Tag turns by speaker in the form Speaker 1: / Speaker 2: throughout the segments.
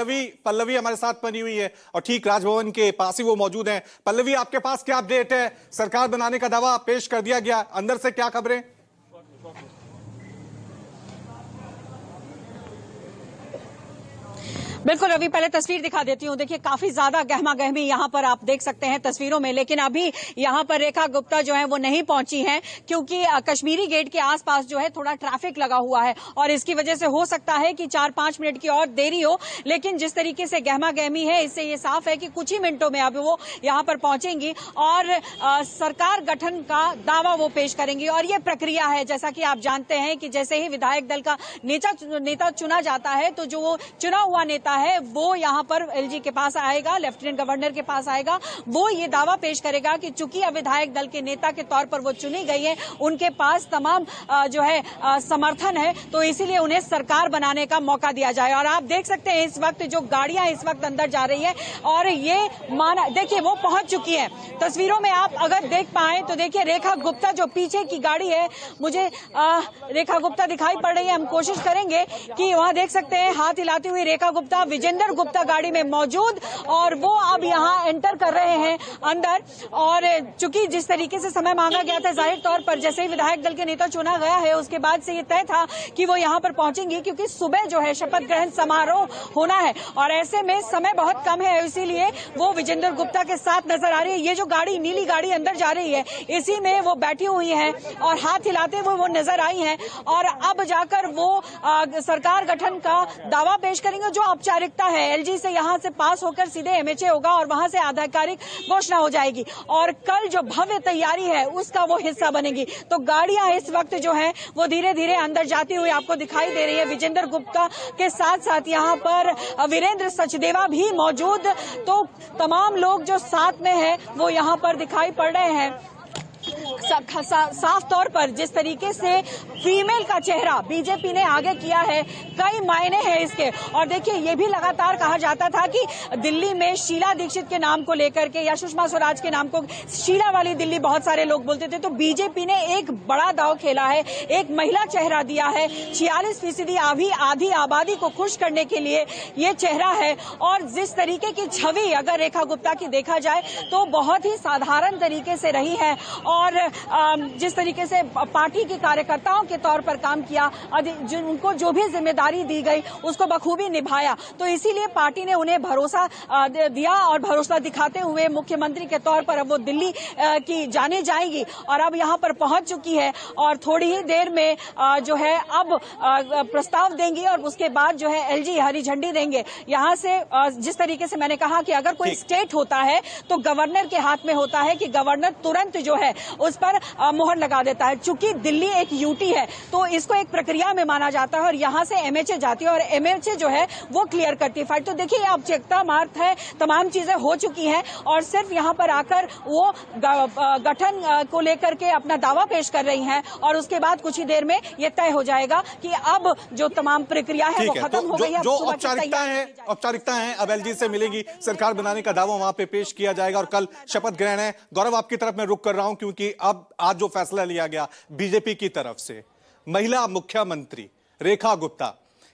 Speaker 1: पल्लवी पल्लवी हमारे साथ बनी हुई है और ठीक राजभवन के पास ही वो मौजूद हैं। पल्लवी, आपके पास क्या अपडेट है? सरकार बनाने का दावा पेश कर दिया गया, अंदर से क्या खबरें?
Speaker 2: बिल्कुल रवि, पहले तस्वीर दिखा देती हूँ। देखिए काफी ज्यादा गहमा गहमी यहाँ पर आप देख सकते हैं तस्वीरों में, लेकिन अभी यहाँ पर रेखा गुप्ता जो है वो नहीं पहुंची हैं क्योंकि कश्मीरी गेट के आसपास जो है थोड़ा ट्रैफिक लगा हुआ है और इसकी वजह से हो सकता है कि 4-5 मिनट की और देरी हो। लेकिन जिस तरीके से गहमा गहमी है इससे ये साफ है कि कुछ ही मिनटों में अभी वो यहाँ पर पहुंचेंगी और सरकार गठन का दावा वो पेश करेंगी। और ये प्रक्रिया है, जैसा कि आप जानते हैं कि जैसे ही विधायक दल का नेता चुना जाता है तो जो वो चुना हुआ नेता है वो यहाँ पर एलजी के पास आएगा, लेफ्टिनेंट गवर्नर के पास आएगा। वो ये दावा पेश करेगा कि चूंकि अब विधायक दल के नेता के तौर पर वो चुनी गई है, उनके पास तमाम जो है समर्थन है, तो इसीलिए उन्हें सरकार बनाने का मौका दिया जाए। और आप देख सकते हैं इस वक्त जो गाड़ियां इस वक्त अंदर जा रही है और ये माना, देखिए वो पहुंच चुकी है। तस्वीरों में आप अगर देख पाए तो देखिए रेखा गुप्ता जो पीछे की गाड़ी है, मुझे रेखा गुप्ता दिखाई पड़ रही है। हम कोशिश करेंगे कि वहां देख सकते हैं हाथ हिलाती हुई रेखा गुप्ता, विजेंद्र गुप्ता गाड़ी में मौजूद और वो अब यहाँ एंटर कर रहे हैं अंदर। और चूंकि जिस तरीके से समय मांगा गया था, जाहिर तौर पर जैसे ही विधायक दल के नेता चुना गया है उसके बाद से ये तय था कि वो यहाँ पर पहुंचेंगी क्योंकि सुबह जो है शपथ ग्रहण समारोह होना है और ऐसे में समय बहुत कम है, इसीलिए वो विजेंद्र गुप्ता के साथ नजर आ रही है। ये जो गाड़ी, नीली गाड़ी अंदर जा रही है, इसी में वो बैठी हुई है और हाथ हिलाते हुए वो नजर आई है और अब जाकर वो सरकार गठन का दावा पेश करेंगे। जो औपचारिकता है, एलजी से यहां से पास होकर सीधे एमएचए होगा और वहां से आधिकारिक घोषणा हो जाएगी और कल जो भव्य तैयारी है उसका वो हिस्सा बनेगी। तो गाड़ियां इस वक्त जो है वो धीरे धीरे अंदर जाती हुई आपको दिखाई दे रही है। विजेंद्र गुप्ता के साथ साथ यहाँ पर वीरेंद्र सचदेवा भी मौजूद, तो तमाम लोग जो साथ में है वो यहाँ पर दिखाई पड़ रहे हैं। साफ तौर पर जिस तरीके से फीमेल का चेहरा बीजेपी ने आगे किया है, कई मायने हैं इसके। और देखिए ये भी लगातार कहा जाता था कि दिल्ली में शीला दीक्षित के नाम को लेकर के या सुषमा स्वराज के नाम को शीला वाली दिल्ली बहुत सारे लोग बोलते थे, तो बीजेपी ने एक बड़ा दांव खेला है, एक महिला चेहरा दिया है। 46% आधी आबादी को खुश करने के लिए ये चेहरा है। और जिस तरीके की छवि अगर रेखा गुप्ता की देखा जाए तो बहुत ही साधारण तरीके से रही है और जिस तरीके से पार्टी के कार्यकर्ताओं के तौर पर काम किया, उनको जो भी जिम्मेदारी दी गई उसको बखूबी निभाया, तो इसीलिए पार्टी ने उन्हें भरोसा दिया और भरोसा दिखाते हुए मुख्यमंत्री के तौर पर अब वो दिल्ली की जाने जाएगी और अब यहाँ पर पहुंच चुकी है और थोड़ी ही देर में जो है अब प्रस्ताव देंगी और उसके बाद जो है एलजी हरी झंडी देंगे। यहाँ से जिस तरीके से मैंने कहा कि अगर कोई स्टेट होता है तो गवर्नर के हाथ में होता है कि गवर्नर तुरंत जो है उस पर मोहर लगा देता है। चूंकि दिल्ली एक यूटी है तो इसको एक प्रक्रिया में माना जाता है और यहाँ से एमएचए जाती है और एमएचए जो है वो क्लियर करती है फाइट। तो देखिए औपचारिकता मार्ग है, तमाम चीजें हो चुकी हैं और सिर्फ यहाँ पर आकर वो गठन को लेकर के अपना दावा पेश कर रही हैं और उसके बाद कुछ ही देर में ये तय हो जाएगा कि अब जो तमाम प्रक्रिया है वो खत्म हो गई है।
Speaker 1: जो औपचारिकता है अब एलजी से मिलेगी, सरकार बनाने का दावा वहां पे पेश किया जाएगा और कल शपथ ग्रहण है। गौरव, आपकी तरफ मैं रुक कर रहा हूं क्योंकि अब आज जो फैसला लिया गया बीजेपी की तरफ से, महिला मुख्यमंत्री रेखा गुप्ता,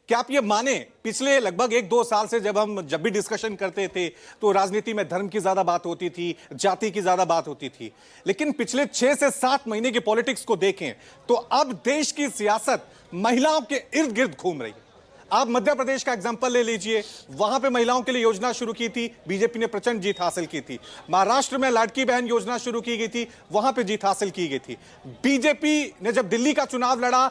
Speaker 1: क्या आप ये माने पिछले लगभग 1-2 साल से जब भी डिस्कशन करते थे तो राजनीति में धर्म की ज्यादा बात होती थी, जाति की ज्यादा बात होती थी, लेकिन पिछले 6 से 7 महीने की पॉलिटिक्स को देखें तो अब देश की सियासत महिलाओं के इर्द गिर्द घूम रही है। आप मध्य प्रदेश का एग्जांपल ले लीजिए, वहां पे महिलाओं के लिए योजना शुरू की थी, बीजेपी ने प्रचंड जीत हासिल की थी। महाराष्ट्र में लाडकी बहन योजना शुरू की गई थी, वहां पे जीत हासिल की गई थी। बीजेपी ने जब दिल्ली का चुनाव लड़ा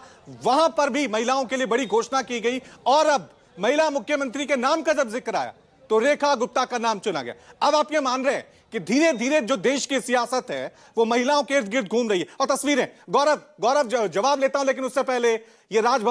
Speaker 1: वहां पर भी महिलाओं के लिए बड़ी घोषणा की गई और अब महिला मुख्यमंत्री के नाम का जब जिक्र आया तो रेखा गुप्ता का नाम चुना गया। अब आप ये मान रहे हैं कि धीरे धीरे जो देश की सियासत है वो महिलाओं के इर्द गिर्द घूम रही है। और तस्वीरें, गौरव जवाब लेता हूं लेकिन उससे पहले ये राजभवन